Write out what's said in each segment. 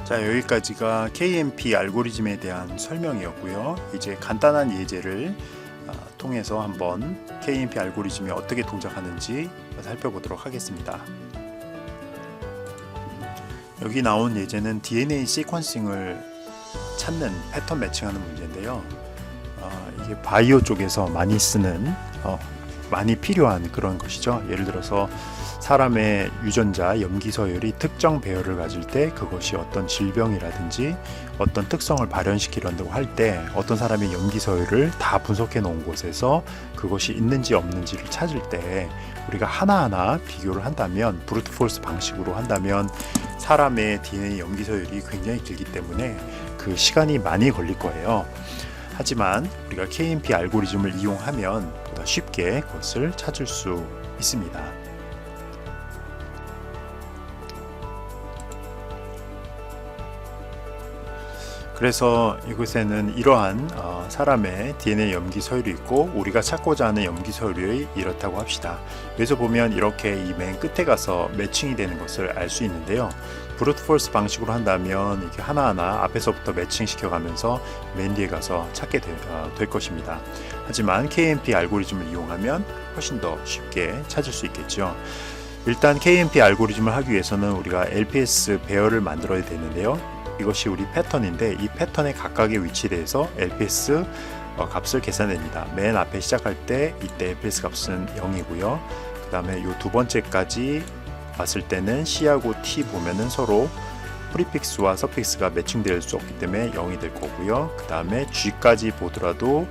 자, 여기까지가 KMP 알고리즘에 대한 설명이었고요. 이제 간단한 예제를 통해서 한번 KMP 알고리즘이 어떻게 동작하는지 살펴보도록 하겠습니다. 여기 나온 예제는 DNA 시퀀싱을 찾는 패턴 매칭하는 문제인데요. 이게 바이오 쪽에서 많이 쓰는 많이 필요한 그런 것이죠. 예를 들어서 사람의 유전자 염기 서열이 특정 배열을 가질 때 그것이 어떤 질병이라든지 어떤 특성을 발현시키려고 할 때 어떤 사람의 염기 서열을 다 분석해 놓은 곳에서 그것이 있는지 없는지를 찾을 때 우리가 하나하나 비교를 한다면 브루트 폴스 방식으로 한다면 사람의 DNA 염기 서열이 굉장히 길기 때문에 그 시간이 많이 걸릴 거예요. 하지만 우리가 KMP 알고리즘을 이용하면 보다 쉽게 그것을 찾을 수 있습니다. 그래서 이곳에는 이러한 사람의 DNA 염기 서열이 있고 우리가 찾고자 하는 염기 서열이 이렇다고 합시다. 여기서 보면 이렇게 이 맨 끝에 가서 매칭이 되는 것을 알 수 있는데요. 브루트 폴스 방식으로 한다면 이렇게 하나하나 앞에서부터 매칭시켜 가면서 맨 뒤에 가서 찾게 될 것입니다. 하지만 KMP 알고리즘을 이용하면 훨씬 더 쉽게 찾을 수 있겠죠. 일단 KMP 알고리즘을 하기 위해서는 우리가 LPS 배열을 만들어야 되는데요. 이것이 우리 패턴인데 이 패턴의 각각의 위치에 대해서 LPS 값을 계산됩니다. 맨 앞에 시작할 때 이때 LPS 값은 0이고요. 그 다음에 이 두 번째까지 봤을 때는 C하고 T 보면은 서로 프리픽스와 서픽스가 매칭될 수 없기 때문에 0이 될 거고요. 그 다음에 G까지 보더라도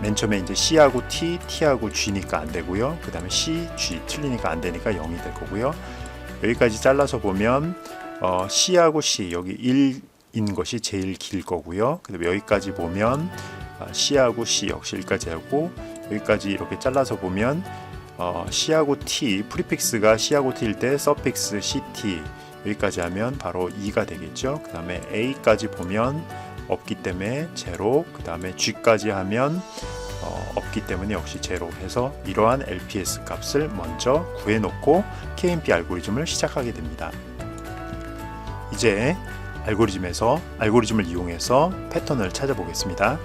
맨 처음에 이제 C하고 T, T하고 G니까 안 되고요. 그 다음에 C, G 틀리니까 안 되니까 0이 될 거고요. 여기까지 잘라서 보면 C하고 C 여기 1인 것이 제일 길 거고요. 그다음에 여기까지 보면 C하고 C 역시 1까지 하고 여기까지 이렇게 잘라서 보면 C하고 T 프리픽스가 C하고 T일 때 서픽스 CT 여기까지 하면 바로 2가 되겠죠. 그 다음에 A까지 보면 없기 때문에 제로, 그 다음에 G까지 하면 없기 때문에 역시 제로 해서 이러한 LPS 값을 먼저 구해놓고 KMP 알고리즘을 시작하게 됩니다. 이제 알고리즘을 이용해서 패턴을 찾아보겠습니다.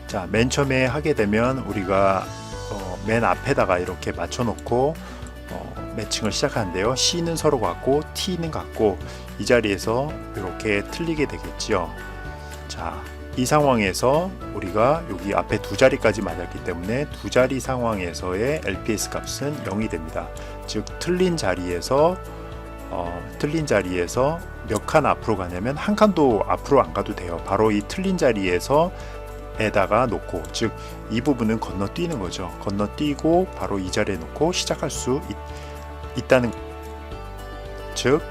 자, 맨 처음에 하게 되면 우리가 맨 앞에다가 이렇게 맞춰놓고 매칭을 시작하는데요. C는 서로 같고 T는 같고 이 자리에서 이렇게 틀리게 되겠지요. 자, 이 상황에서 우리가 여기 앞에 두 자리까지 맞았기 때문에 두 자리 상황에서의 LPS 값은 0이 됩니다. 즉 틀린 자리에서 몇 칸 앞으로 가냐면 한 칸도 앞으로 안 가도 돼요. 바로 이 틀린 자리에서 에다가 놓고, 즉 이 부분은 건너뛰는 거죠. 건너뛰고 바로 이 자리에 놓고 시작할 수 있다는, 즉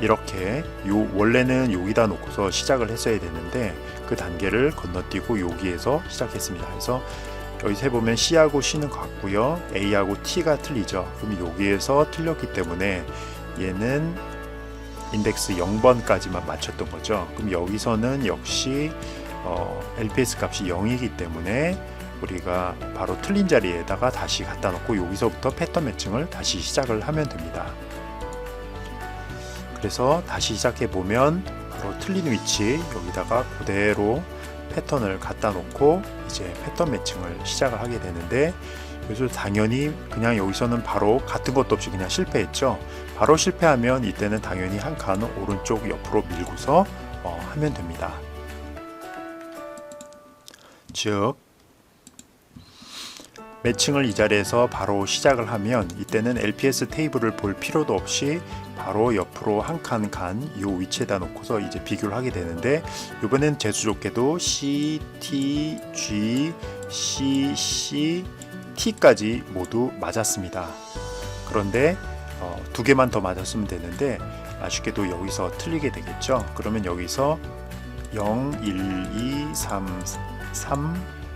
이렇게 원래는 여기다 놓고서 시작을 했어야 되는데 그 단계를 건너뛰고 여기에서 시작했습니다. 그래서 여기서 해보면 C하고 C는 같고요. A하고 T가 틀리죠. 그럼 여기에서 틀렸기 때문에 얘는 인덱스 0번까지만 맞췄던 거죠. 그럼 여기서는 역시 LPS 값이 0이기 때문에 우리가 바로 틀린 자리에다가 다시 갖다 놓고 여기서부터 패턴 매칭을 다시 시작을 하면 됩니다. 그래서 다시 시작해 보면 바로 틀린 위치 여기다가 그대로 패턴을 갖다 놓고 이제 패턴 매칭을 시작을 하게 되는데, 그래서 당연히 그냥 여기서는 바로 같은 것도 없이 그냥 실패했죠. 바로 실패하면 이때는 당연히 한 칸 오른쪽 옆으로 밀고서 하면 됩니다. 즉 매칭을 이 자리에서 바로 시작을 하면 이때는 LPS 테이블을 볼 필요도 없이 바로 옆으로 한 칸 이 위치에다 놓고서 이제 비교를 하게 되는데, 이번엔 재수 좋게도 C, T, G, C, C, T까지 모두 맞았습니다. 그런데 두 개만 더 맞았으면 되는데 아쉽게도 여기서 틀리게 되겠죠. 그러면 여기서 0, 1, 2, 3,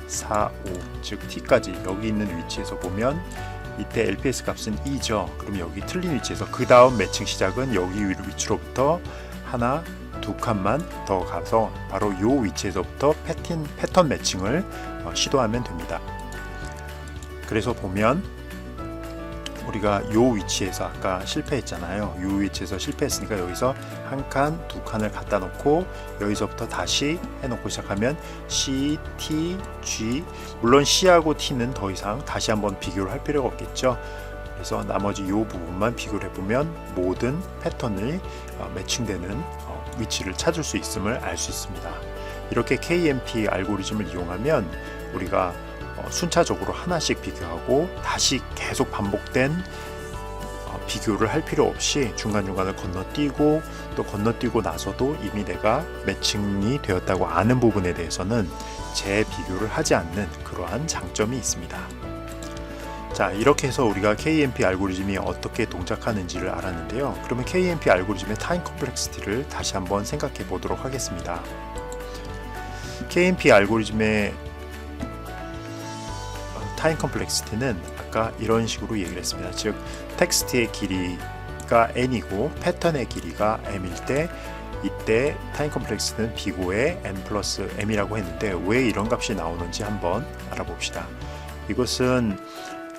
4, 5, 즉 T까지 여기 있는 위치에서 보면 이때 LPS 값은 2죠. 그럼 여기 틀린 위치에서 그 다음 매칭 시작은 여기 위치로부터 하나, 두 칸만 더 가서 바로 이 위치에서부터 패턴 매칭을 시도하면 됩니다. 그래서 보면 우리가 요 위치에서 아까 실패했잖아요. 요 위치에서 실패했으니까 여기서 한 칸, 두 칸을 갖다 놓고 여기서부터 다시 해놓고 시작하면 C, T, G. 물론 C하고 T는 더 이상 다시 한번 비교를 할 필요가 없겠죠. 그래서 나머지 요 부분만 비교를 해보면 모든 패턴이 매칭되는 위치를 찾을 수 있음을 알 수 있습니다. 이렇게 KMP 알고리즘을 이용하면 우리가 순차적으로 하나씩 비교하고 다시 계속 반복된 비교를 할 필요 없이 중간중간을 건너뛰고 또 건너뛰고 나서도 이미 내가 매칭이 되었다고 아는 부분에 대해서는 재비교를 하지 않는 그러한 장점이 있습니다. 자, 이렇게 해서 우리가 KMP 알고리즘이 어떻게 동작하는지를 알았는데요. 그러면 KMP 알고리즘의 타임 컴플렉시티를 다시 한번 생각해 보도록 하겠습니다. KMP 알고리즘의 타임 컴플렉시티는 아까 이런 식으로 얘기를 했습니다. 즉 텍스트의 길이가 n이고 패턴의 길이가 m일 때 이때 타임 컴플렉시티는 비고의 n 플러스 m이라고 했는데 왜 이런 값이 나오는지 한번 알아봅시다. 이것은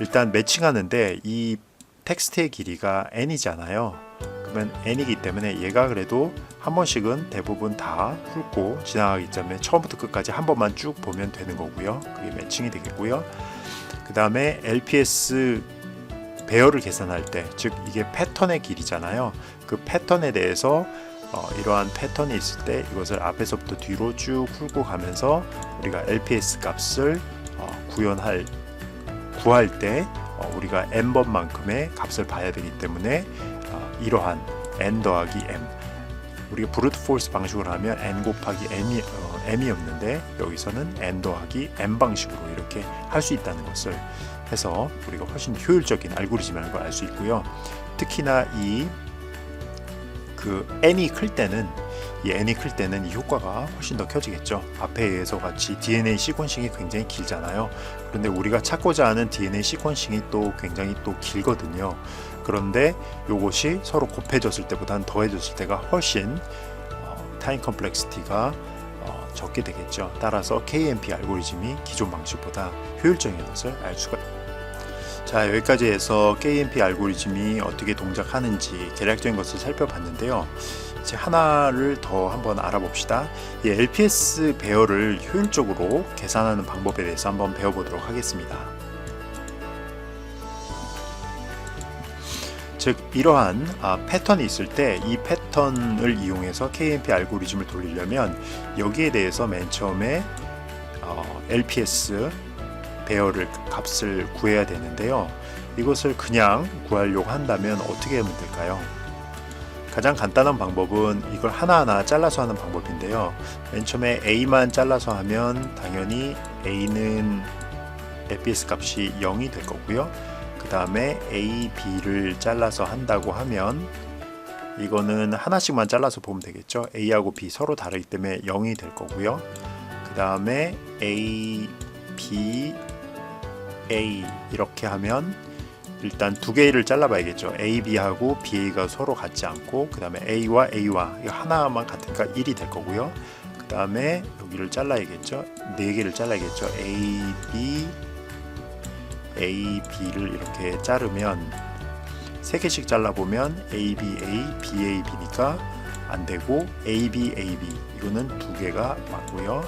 일단 매칭하는데 이 텍스트의 길이가 n이잖아요. 그러면 n이기 때문에 얘가 그래도 한 번씩은 대부분 다 훑고 지나가기 때문에 처음부터 끝까지 한 번만 쭉 보면 되는 거고요. 그게 매칭이 되겠고요. 그 다음에 LPS 배열을 계산할 때, 즉 이게 패턴의 길이잖아요. 그 패턴에 대해서 이러한 패턴이 있을 때 이것을 앞에서부터 뒤로 쭉 훑고 가면서 우리가 LPS 값을 구할 때 우리가 n번만큼의 값을 봐야 되기 때문에 이러한 n 더하기 m, 우리가 브루트 포스 방식으로 하면 n 곱하기 m이었는데 여기서는 n 더하기 m 방식으로 이렇게 할 수 있다는 것을 해서 우리가 훨씬 효율적인 알고리즘이라는 걸 알 수 있고요. 특히나 n이 클 때는 이 효과가 훨씬 더 커지겠죠. 앞에서 같이 DNA 시퀀싱이 굉장히 길잖아요. 그런데 우리가 찾고자 하는 DNA 시퀀싱이 또 굉장히 또 길거든요. 그런데 이것이 서로 곱해졌을 때보다는 더해졌을 때가 훨씬 타임 컴플렉시티가 적게 되겠죠. 따라서 KMP 알고리즘이 기존 방식보다 효율적인 것을 알 수가 있습니다. 자, 여기까지 해서 KMP 알고리즘이 어떻게 동작하는지 대략적인 것을 살펴봤는데요. 이제 하나를 더 한번 알아봅시다. 이 LPS 배열을 효율적으로 계산하는 방법에 대해서 한번 배워보도록 하겠습니다. 즉 이러한 패턴이 있을 때 이 패턴을 이용해서 KMP 알고리즘을 돌리려면 여기에 대해서 맨 처음에 LPS 배열을 값을 구해야 되는데요. 이것을 그냥 구하려고 한다면 어떻게 하면 될까요? 가장 간단한 방법은 이걸 하나하나 잘라서 하는 방법인데요. 맨 처음에 A만 잘라서 하면 당연히 A는 LPS 값이 0이 될 거고요. 그 다음에 A, B를 잘라서 한다고 하면 이거는 하나씩만 잘라서 보면 되겠죠. A하고 B 서로 다르기 때문에 0이 될 거고요. 그 다음에 A, B, A 이렇게 하면 일단 두 개를 잘라봐야겠죠. A, B하고 BA가 서로 같지 않고 그 다음에 A와 A와 이거 하나만 같으니까 1이 될 거고요. 그 다음에 여기를 잘라야겠죠. 네 개를 잘라야겠죠. A, B, A, B를 이렇게 자르면 세 개씩 잘라보면 A, B, A, B, A, B니까 안 되고 A, B, A, B 이거는 두 개가 맞고요.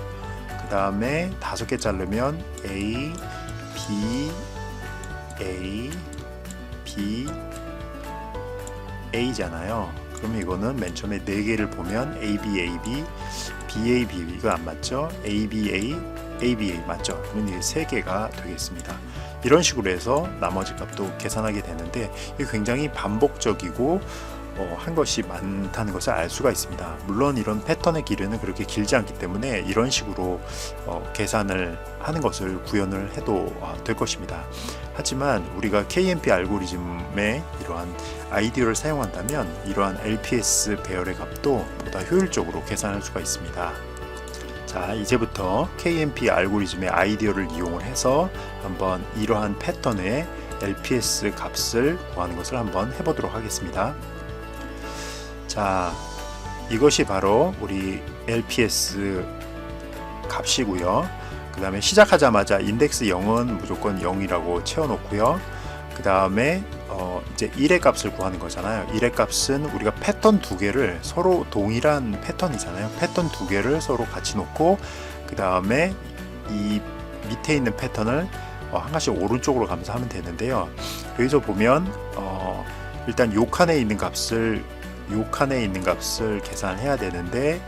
그 다음에 다섯 개 자르면 A, B, A, B, A잖아요. 그럼 이거는 맨 처음에 네 개를 보면 A, B, A, B, B, A, B 이거 안 맞죠? A, B, A, A, B, A 맞죠? 그러면 이게 세 개가 되겠습니다. 이런 식으로 해서 나머지 값도 계산하게 되는데 이게 굉장히 반복적이고 한 것이 많다는 것을 알 수가 있습니다. 물론 이런 패턴의 길이는 그렇게 길지 않기 때문에 이런 식으로 계산을 하는 것을 구현을 해도 될 것입니다. 하지만 우리가 KMP 알고리즘의 이러한 아이디어를 사용한다면 이러한 LPS 배열의 값도 보다 효율적으로 계산할 수가 있습니다. 자, 이제부터 KMP 알고리즘의 아이디어를 이용을 해서 한번 이러한 패턴의 LPS 값을 구하는 것을 한번 해보도록 하겠습니다. 자, 이것이 바로 우리 LPS 값이고요. 그 다음에 시작하자마자 인덱스 0은 무조건 0이라고 채워놓고요. 그 다음에 이제 1의 값을 구하는 거잖아요. 1의 값은 우리가 패턴 두 개를 서로 동일한 패턴이잖아요. 패턴 두 개를 서로 같이 놓고 그 다음에 이 밑에 있는 패턴을 한 칸씩 오른쪽으로 가면서 하면 되는데요. 여기서 보면 일단 요 칸에 있는 값을 계산해야 되는데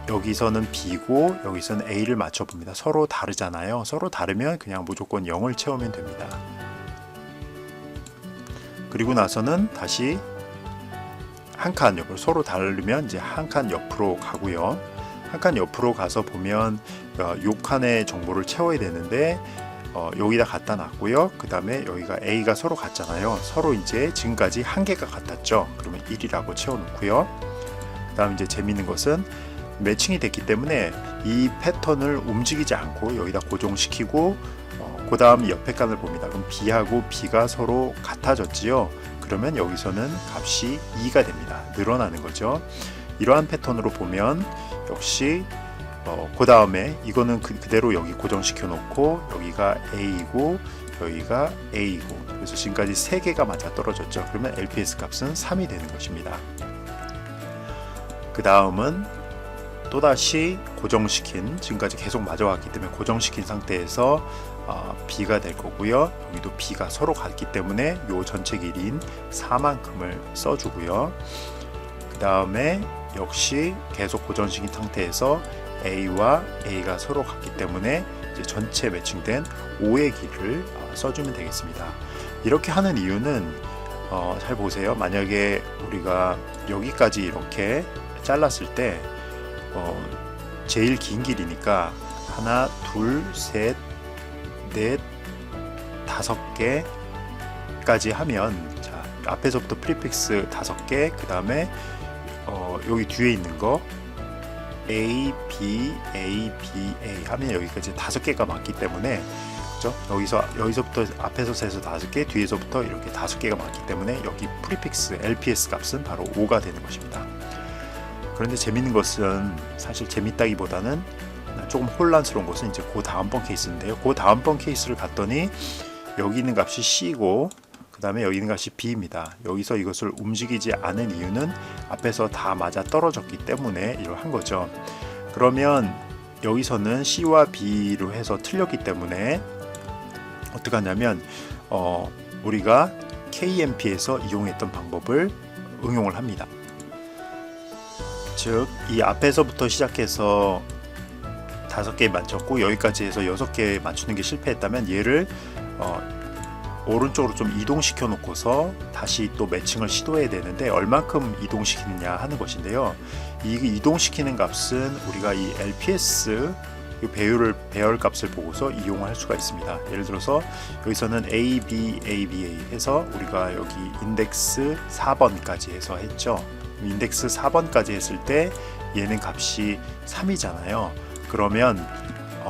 여기서는 B고 여기서는 A를 맞춰 봅니다. 서로 다르잖아요. 서로 다르면 그냥 무조건 0을 채우면 됩니다. 그리고 나서는 다시 한 칸 옆으로, 서로 다르면 이제 한 칸 옆으로 가고요. 한 칸 옆으로 가서 보면 요 칸의 정보를 채워야 되는데 여기다 갖다 놨고요. 그 다음에 여기가 A가 서로 같잖아요. 서로 이제 지금까지 한 개가 같았죠. 그러면 1이라고 채워놓고요. 그 다음 이제 재밌는 것은 매칭이 됐기 때문에 이 패턴을 움직이지 않고 여기다 고정시키고 그 다음 옆에 칸을 봅니다. 그럼 B하고 B가 서로 같아졌지요. 그러면 여기서는 값이 2가 됩니다. 늘어나는 거죠. 이러한 패턴으로 보면 역시 그 다음에 이거는 그대로 여기 고정시켜 놓고 여기가 A이고 여기가 A이고, 그래서 지금까지 3개가 맞아 떨어졌죠. 그러면 LPS 값은 3이 되는 것입니다. 그 다음은 또다시 고정시킨, 지금까지 계속 맞아왔기 때문에 고정시킨 상태에서 B가 될 거고요. 여기도 B가 서로 같기 때문에 요 전체 길이인 4만큼을 써주고요. 그 다음에 역시 계속 고정시킨 상태에서 A와 A가 서로 같기 때문에 이제 전체 매칭된 5의 길을 써주면 되겠습니다. 이렇게 하는 이유는 잘 보세요. 만약에 우리가 여기까지 이렇게 잘랐을 때 제일 긴 길이니까 하나, 둘, 셋, 넷, 5개까지 하면, 자, 앞에서부터 프리픽스 5개, 그 다음에 여기 뒤에 있는 거 A, B, A, B, A 하면 여기까지 5개가 맞기 때문에, 그죠? 여기서부터 앞에서 세서 5개, 뒤에서부터 이렇게 5개가 맞기 때문에 여기 프리픽스 LPS 값은 바로 5가 되는 것입니다. 그런데 재밌는 것은, 사실 재밌다기보다는 조금 혼란스러운 것은 이제 그 다음번 케이스인데요. 그 다음번 케이스를 갔더니 여기 있는 값이 C고 그 다음에 여기 있는 값이 B입니다. 여기서 이것을 움직이지 않은 이유는 앞에서 다 맞아 떨어졌기 때문에 이러한 거죠. 그러면 여기서는 C와 B로 해서 틀렸기 때문에 어떻게 하냐면 우리가 KMP에서 이용했던 방법을 응용을 합니다. 즉, 이 앞에서부터 시작해서 5개 맞췄고 여기까지 해서 6개 맞추는 게 실패했다면 얘를 오른쪽으로 좀 이동시켜 놓고서 다시 또 매칭을 시도해야 되는데 얼만큼 이동시키느냐 하는 것인데요. 이 이동시키는 값은 우리가 이 LPS 배열 값을 보고서 이용할 수가 있습니다. 예를 들어서 여기서는 A, B, A, B, A 해서 우리가 여기 인덱스 4번까지 해서 했죠. 인덱스 4번까지 했을 때 얘는 값이 3이잖아요. 그러면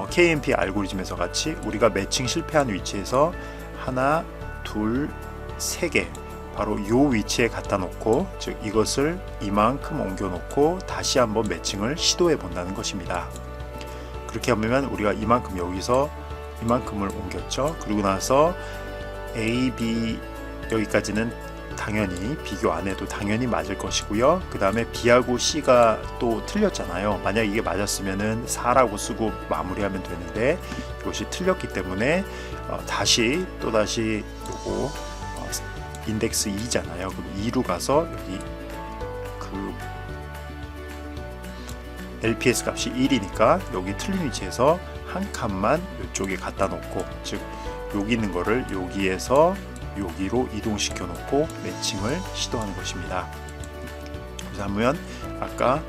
KMP 알고리즘에서 같이 우리가 매칭 실패한 위치에서 하나, 둘, 3개 바로 요 위치에 갖다 놓고, 즉 이것을 이만큼 옮겨 놓고 다시 한번 매칭을 시도해 본다는 것입니다. 그렇게 하면 우리가 이만큼 여기서 이만큼을 옮겼죠. 그리고 나서 A, B 여기까지는 당연히 비교 안 해도 당연히 맞을 것이고요. 그 다음에 B하고 C가 또 틀렸잖아요. 만약 이게 맞았으면은 4라고 쓰고 마무리하면 되는데 이것이 틀렸기 때문에 다시 요거 인덱스 2잖아요. 그럼 2로 가서 여기 그 LPS 값이 1이니까 여기 틀린 위치에서 한 칸만 이쪽에 갖다 놓고, 즉 여기 있는 거를 여기에서 여기로 이동시켜 놓고 매칭을 시도하는 것입니다. 그래서 하면 아까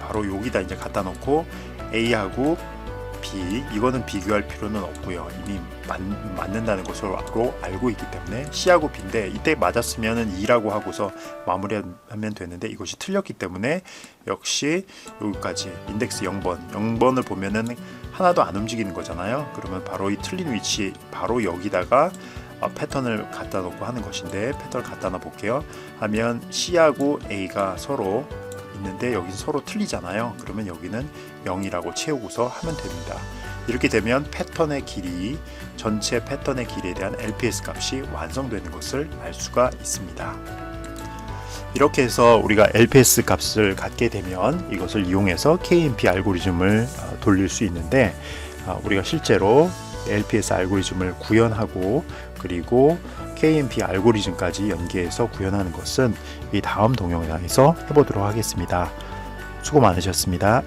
바로 여기다 이제 갖다 놓고 A하고 B, 이거는 비교할 필요는 없고요. 이미 맞는다는 것으로 알고 있기 때문에 C하고 B인데 이때 맞았으면 2라고 하고서 마무리하면 되는데 이것이 틀렸기 때문에 역시 여기까지 인덱스 0번을 보면은 하나도 안 움직이는 거잖아요. 그러면 바로 이 틀린 위치, 바로 여기다가 패턴을 갖다 놓고 하는 것인데, 패턴을 갖다 놔 볼게요. 하면 C하고 A가 서로 있는데 여기서 서로 틀리잖아요. 그러면 여기는 0이라고 채우고서 하면 됩니다. 이렇게 되면 패턴의 길이, 전체 패턴의 길이에 대한 LPS 값이 완성되는 것을 알 수가 있습니다. 이렇게 해서 우리가 LPS 값을 갖게 되면 이것을 이용해서 KMP 알고리즘을 돌릴 수 있는데, 우리가 실제로 LPS 알고리즘을 구현하고 그리고 KMP 알고리즘까지 연계해서 구현하는 것은 이 다음 동영상에서 해보도록 하겠습니다. 수고 많으셨습니다.